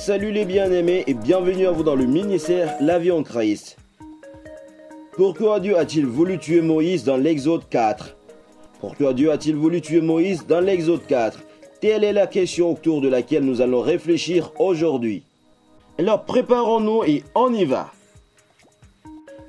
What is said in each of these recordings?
Salut les bien-aimés et bienvenue à vous dans le ministère La vie en Christ. Pourquoi Dieu a-t-il voulu tuer Moïse dans l'Exode 4? Pourquoi Dieu a-t-il voulu tuer Moïse dans l'Exode 4? Telle est la question autour de laquelle nous allons réfléchir aujourd'hui. Alors préparons-nous et on y va.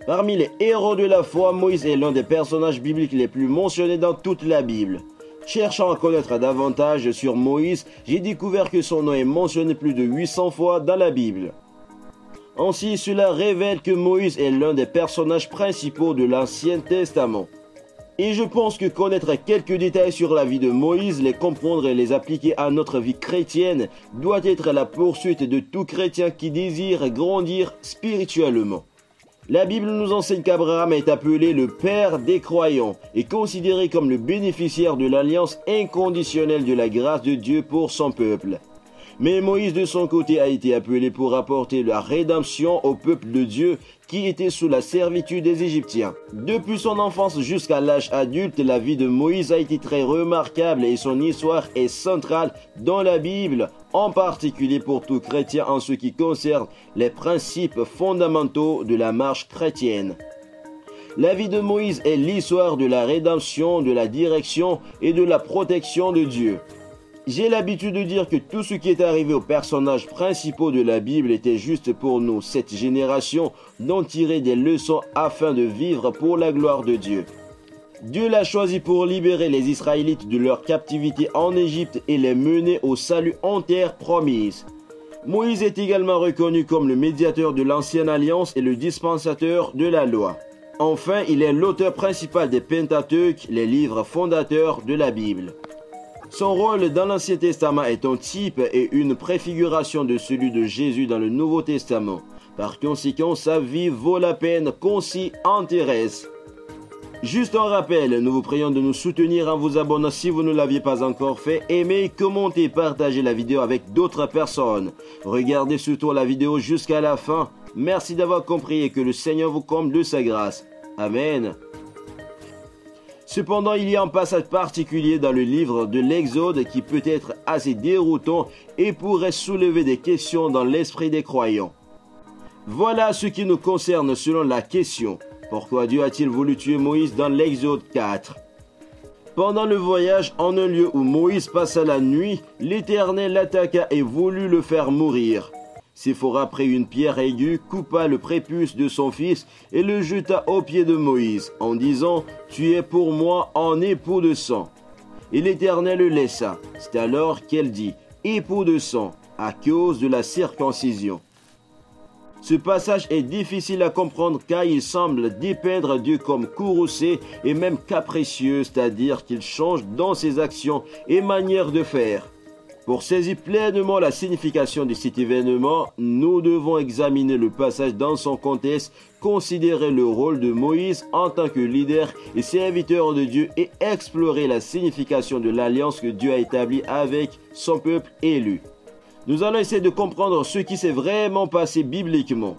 Parmi les héros de la foi, Moïse est l'un des personnages bibliques les plus mentionnés dans toute la Bible. Cherchant à connaître davantage sur Moïse, j'ai découvert que son nom est mentionné plus de 800 fois dans la Bible. Ainsi, cela révèle que Moïse est l'un des personnages principaux de l'Ancien Testament. Et je pense que connaître quelques détails sur la vie de Moïse, les comprendre et les appliquer à notre vie chrétienne doit être la poursuite de tout chrétien qui désire grandir spirituellement. La Bible nous enseigne qu'Abraham est appelé le père des croyants et considéré comme le bénéficiaire de l'alliance inconditionnelle de la grâce de Dieu pour son peuple. Mais Moïse de son côté a été appelé pour apporter la rédemption au peuple de Dieu qui était sous la servitude des Égyptiens. Depuis son enfance jusqu'à l'âge adulte, la vie de Moïse a été très remarquable et son histoire est centrale dans la Bible, en particulier pour tout chrétien en ce qui concerne les principes fondamentaux de la marche chrétienne. La vie de Moïse est l'histoire de la rédemption, de la direction et de la protection de Dieu. J'ai l'habitude de dire que tout ce qui est arrivé aux personnages principaux de la Bible était juste pour nous, cette génération, d'en tirer des leçons afin de vivre pour la gloire de Dieu. Dieu l'a choisi pour libérer les Israélites de leur captivité en Égypte et les mener au salut en terre promise. Moïse est également reconnu comme le médiateur de l'Ancienne Alliance et le dispensateur de la loi. Enfin, il est l'auteur principal des Pentateuques, les livres fondateurs de la Bible. Son rôle dans l'Ancien Testament est un type et une préfiguration de celui de Jésus dans le Nouveau Testament. Par conséquent, sa vie vaut la peine qu'on s'y intéresse. Juste un rappel, nous vous prions de nous soutenir en vous abonnant si vous ne l'aviez pas encore fait. Aimez, commentez, partagez la vidéo avec d'autres personnes. Regardez surtout la vidéo jusqu'à la fin. Merci d'avoir compris et que le Seigneur vous comble de sa grâce. Amen. Cependant, il y a un passage particulier dans le livre de l'Exode qui peut être assez déroutant et pourrait soulever des questions dans l'esprit des croyants. Voilà ce qui nous concerne selon la question. Pourquoi Dieu a-t-il voulu tuer Moïse dans l'Exode 4? Pendant le voyage, en un lieu où Moïse passa la nuit, l'Éternel l'attaqua et voulut le faire mourir. Séphora prit une pierre aiguë, coupa le prépuce de son fils et le jeta aux pieds de Moïse, en disant « Tu es pour moi un époux de sang ». Et l'Éternel le laissa. C'est alors qu'elle dit « époux de sang » à cause de la circoncision. Ce passage est difficile à comprendre car il semble dépeindre Dieu comme courroucé et même capricieux, c'est-à-dire qu'il change dans ses actions et manières de faire. Pour saisir pleinement la signification de cet événement, nous devons examiner le passage dans son contexte, considérer le rôle de Moïse en tant que leader et serviteur de Dieu et explorer la signification de l'alliance que Dieu a établie avec son peuple élu. Nous allons essayer de comprendre ce qui s'est vraiment passé bibliquement.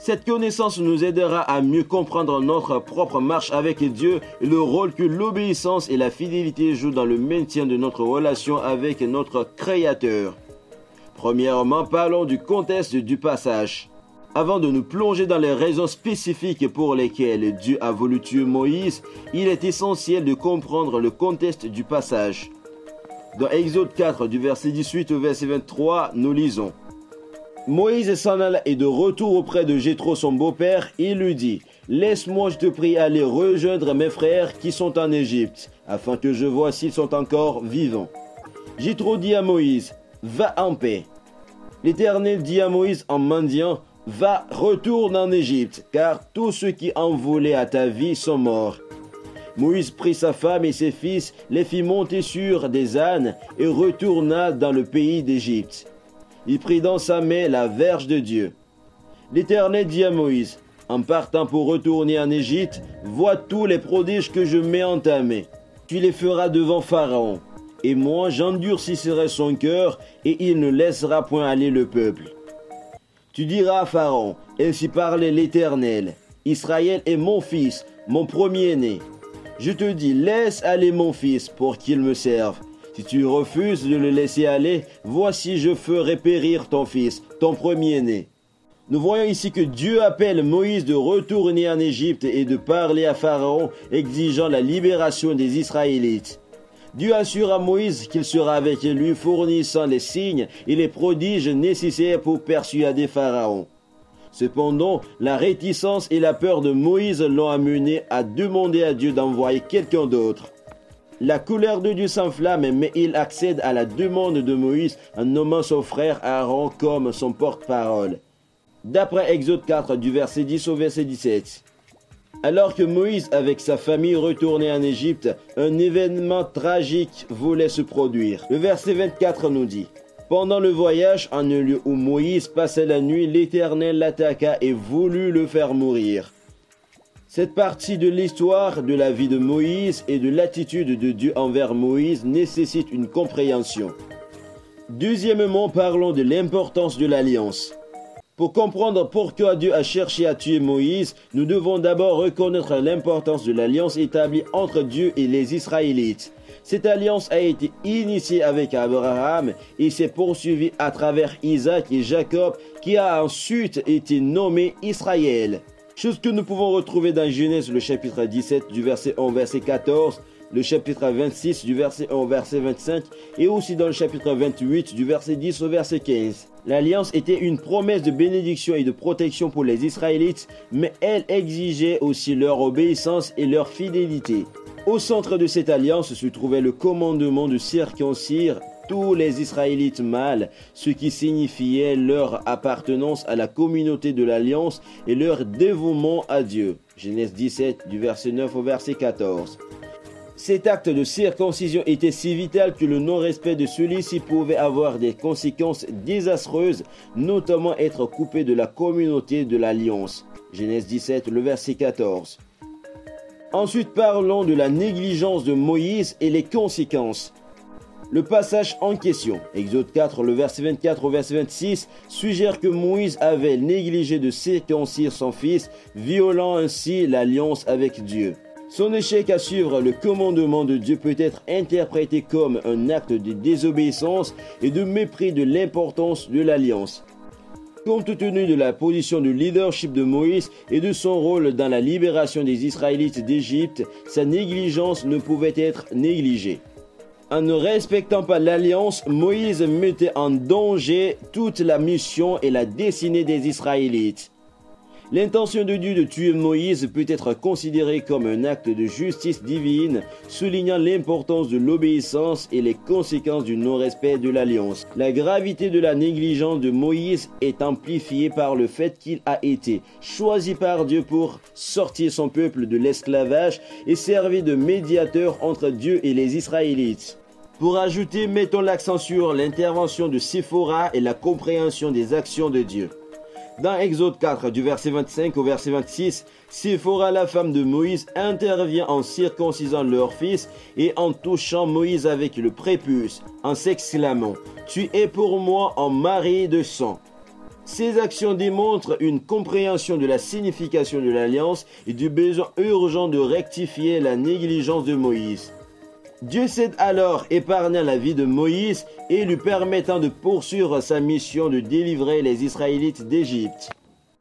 Cette connaissance nous aidera à mieux comprendre notre propre marche avec Dieu et le rôle que l'obéissance et la fidélité jouent dans le maintien de notre relation avec notre Créateur. Premièrement, parlons du contexte du passage. Avant de nous plonger dans les raisons spécifiques pour lesquelles Dieu a voulu tuer Moïse, il est essentiel de comprendre le contexte du passage. Dans Exode 4, du verset 18 au verset 23, nous lisons. Moïse s'en alla et de retour auprès de Jéthro son beau-père, il lui dit « Laisse-moi, je te prie, aller rejoindre mes frères qui sont en Égypte, afin que je voie s'ils sont encore vivants. » Jéthro dit à Moïse « Va en paix. » L'Éternel dit à Moïse en mendiant « Va, retourne en Égypte, car tous ceux qui en voulaient à ta vie sont morts. » Moïse prit sa femme et ses fils, les fit monter sur des ânes et retourna dans le pays d'Égypte. Il prit dans sa main la verge de Dieu. L'Éternel dit à Moïse, en partant pour retourner en Égypte, vois tous les prodiges que je mets en ta main. Tu les feras devant Pharaon. Et moi, j'endurcirai son cœur, et il ne laissera point aller le peuple. Tu diras à Pharaon, ainsi parlait l'Éternel, Israël est mon fils, mon premier-né. Je te dis, laisse aller mon fils pour qu'il me serve. Si tu refuses de le laisser aller, voici je ferai périr ton fils, ton premier-né. Nous voyons ici que Dieu appelle Moïse de retourner en Égypte et de parler à Pharaon, exigeant la libération des Israélites. Dieu assure à Moïse qu'il sera avec lui, fournissant les signes et les prodiges nécessaires pour persuader Pharaon. Cependant, la réticence et la peur de Moïse l'ont amené à demander à Dieu d'envoyer quelqu'un d'autre. La colère de Dieu s'enflamme, mais il accède à la demande de Moïse en nommant son frère Aaron comme son porte-parole. D'après Exode 4 du verset 10 au verset 17. Alors que Moïse avec sa famille retournait en Égypte, un événement tragique voulait se produire. Le verset 24 nous dit: Pendant le voyage, en un lieu où Moïse passait la nuit, l'Éternel l'attaqua et voulut le faire mourir. Cette partie de l'histoire de la vie de Moïse et de l'attitude de Dieu envers Moïse nécessite une compréhension. Deuxièmement, parlons de l'importance de l'alliance. Pour comprendre pourquoi Dieu a cherché à tuer Moïse, nous devons d'abord reconnaître l'importance de l'alliance établie entre Dieu et les Israélites. Cette alliance a été initiée avec Abraham et s'est poursuivie à travers Isaac et Jacob, qui a ensuite été nommé Israël. Chose que nous pouvons retrouver dans Genèse le chapitre 17 du verset 1 au verset 14, le chapitre 26 du verset 1 au verset 25 et aussi dans le chapitre 28 du verset 10 au verset 15. L'alliance était une promesse de bénédiction et de protection pour les Israélites, mais elle exigeait aussi leur obéissance et leur fidélité. Au centre de cette alliance se trouvait le commandement de circoncire tous les Israélites mâles, ce qui signifiait leur appartenance à la communauté de l'Alliance et leur dévouement à Dieu. Genèse 17, du verset 9 au verset 14. Cet acte de circoncision était si vital que le non-respect de celui-ci pouvait avoir des conséquences désastreuses, notamment être coupé de la communauté de l'Alliance. Genèse 17, le verset 14. Ensuite, parlons de la négligence de Moïse et les conséquences. Le passage en question, Exode 4, le verset 24 au verset 26, suggère que Moïse avait négligé de circoncire son fils, violant ainsi l'alliance avec Dieu. Son échec à suivre le commandement de Dieu peut être interprété comme un acte de désobéissance et de mépris de l'importance de l'alliance. Compte tenu de la position de leadership de Moïse et de son rôle dans la libération des Israélites d'Égypte, sa négligence ne pouvait être négligée. En ne respectant pas l'alliance, Moïse mettait en danger toute la mission et la destinée des Israélites. L'intention de Dieu de tuer Moïse peut être considérée comme un acte de justice divine, soulignant l'importance de l'obéissance et les conséquences du non-respect de l'alliance. La gravité de la négligence de Moïse est amplifiée par le fait qu'il a été choisi par Dieu pour sortir son peuple de l'esclavage et servir de médiateur entre Dieu et les Israélites. Pour ajouter, mettons l'accent sur l'intervention de Séphora et la compréhension des actions de Dieu. Dans Exode 4, du verset 25 au verset 26, Séphora, la femme de Moïse, intervient en circoncisant leur fils et en touchant Moïse avec le prépuce, en s'exclamant « Tu es pour moi un mari de sang ». Ces actions démontrent une compréhension de la signification de l'alliance et du besoin urgent de rectifier la négligence de Moïse. Dieu cède alors, épargnant la vie de Moïse et lui permettant de poursuivre sa mission de délivrer les Israélites d'Égypte.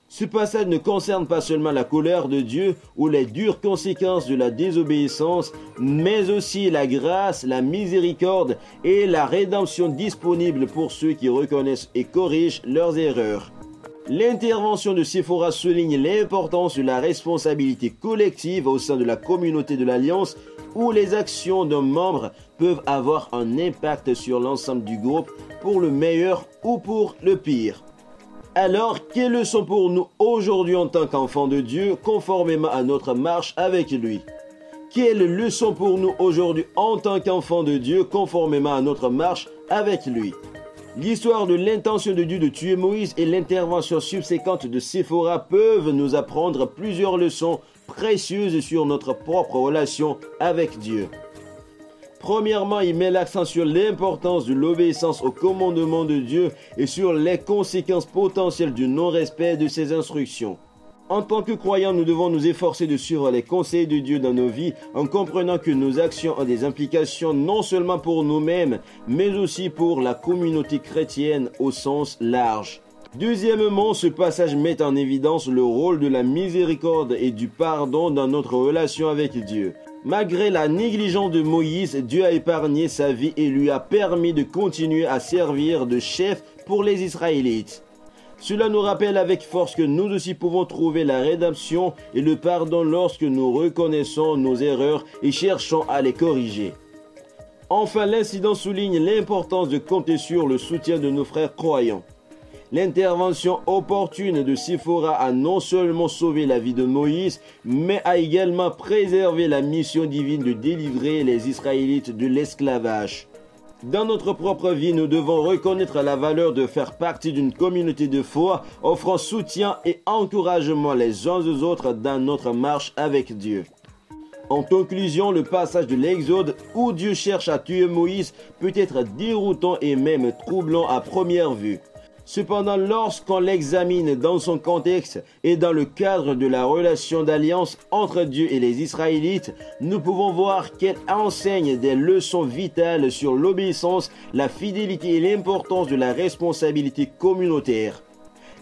Ce passage ne concerne pas seulement la colère de Dieu ou les dures conséquences de la désobéissance, mais aussi la grâce, la miséricorde et la rédemption disponible pour ceux qui reconnaissent et corrigent leurs erreurs. L'intervention de Séphora souligne l'importance de la responsabilité collective au sein de la communauté de l'Alliance, où les actions d'un membre peuvent avoir un impact sur l'ensemble du groupe pour le meilleur ou pour le pire. Alors, quelles leçons pour nous aujourd'hui en tant qu'enfants de Dieu, conformément à notre marche avec lui? Quelles leçons pour nous aujourd'hui en tant qu'enfants de Dieu, conformément à notre marche avec lui? L'histoire de l'intention de Dieu de tuer Moïse et l'intervention subséquente de Séphora peuvent nous apprendre plusieurs leçons précieuses sur notre propre relation avec Dieu. Premièrement, il met l'accent sur l'importance de l'obéissance au commandement de Dieu et sur les conséquences potentielles du non-respect de ses instructions. En tant que croyants, nous devons nous efforcer de suivre les conseils de Dieu dans nos vies en comprenant que nos actions ont des implications non seulement pour nous-mêmes, mais aussi pour la communauté chrétienne au sens large. Deuxièmement, ce passage met en évidence le rôle de la miséricorde et du pardon dans notre relation avec Dieu. Malgré la négligence de Moïse, Dieu a épargné sa vie et lui a permis de continuer à servir de chef pour les Israélites. Cela nous rappelle avec force que nous aussi pouvons trouver la rédemption et le pardon lorsque nous reconnaissons nos erreurs et cherchons à les corriger. Enfin, l'incident souligne l'importance de compter sur le soutien de nos frères croyants. L'intervention opportune de Séphora a non seulement sauvé la vie de Moïse, mais a également préservé la mission divine de délivrer les Israélites de l'esclavage. Dans notre propre vie, nous devons reconnaître la valeur de faire partie d'une communauté de foi, offrant soutien et encouragement les uns aux autres dans notre marche avec Dieu. En conclusion, le passage de l'Exode où Dieu cherche à tuer Moïse peut être déroutant et même troublant à première vue. Cependant, lorsqu'on l'examine dans son contexte et dans le cadre de la relation d'alliance entre Dieu et les Israélites, nous pouvons voir qu'elle enseigne des leçons vitales sur l'obéissance, la fidélité et l'importance de la responsabilité communautaire.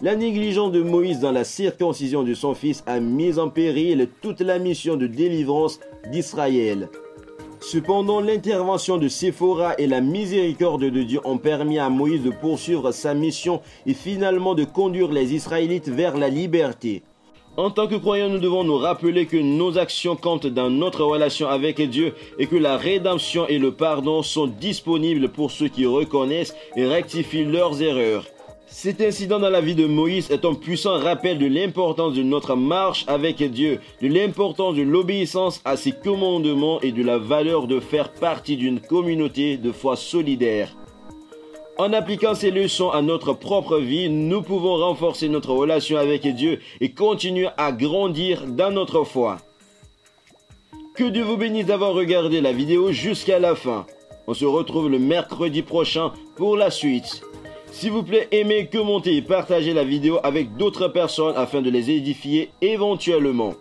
La négligence de Moïse dans la circoncision de son fils a mis en péril toute la mission de délivrance d'Israël. Cependant, l'intervention de Séphora et la miséricorde de Dieu ont permis à Moïse de poursuivre sa mission et finalement de conduire les Israélites vers la liberté. En tant que croyants, nous devons nous rappeler que nos actions comptent dans notre relation avec Dieu et que la rédemption et le pardon sont disponibles pour ceux qui reconnaissent et rectifient leurs erreurs. Cet incident dans la vie de Moïse est un puissant rappel de l'importance de notre marche avec Dieu, de l'importance de l'obéissance à ses commandements et de la valeur de faire partie d'une communauté de foi solidaire. En appliquant ces leçons à notre propre vie, nous pouvons renforcer notre relation avec Dieu et continuer à grandir dans notre foi. Que Dieu vous bénisse d'avoir regardé la vidéo jusqu'à la fin. On se retrouve le mercredi prochain pour la suite. S'il vous plaît, aimez, commentez et partagez la vidéo avec d'autres personnes afin de les édifier éventuellement.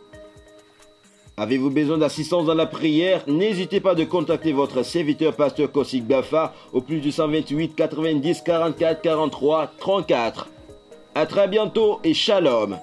Avez-vous besoin d'assistance dans la prière? N'hésitez pas de contacter votre serviteur pasteur Kosik Bafa au plus 228 90 44 43 34. À très bientôt et shalom.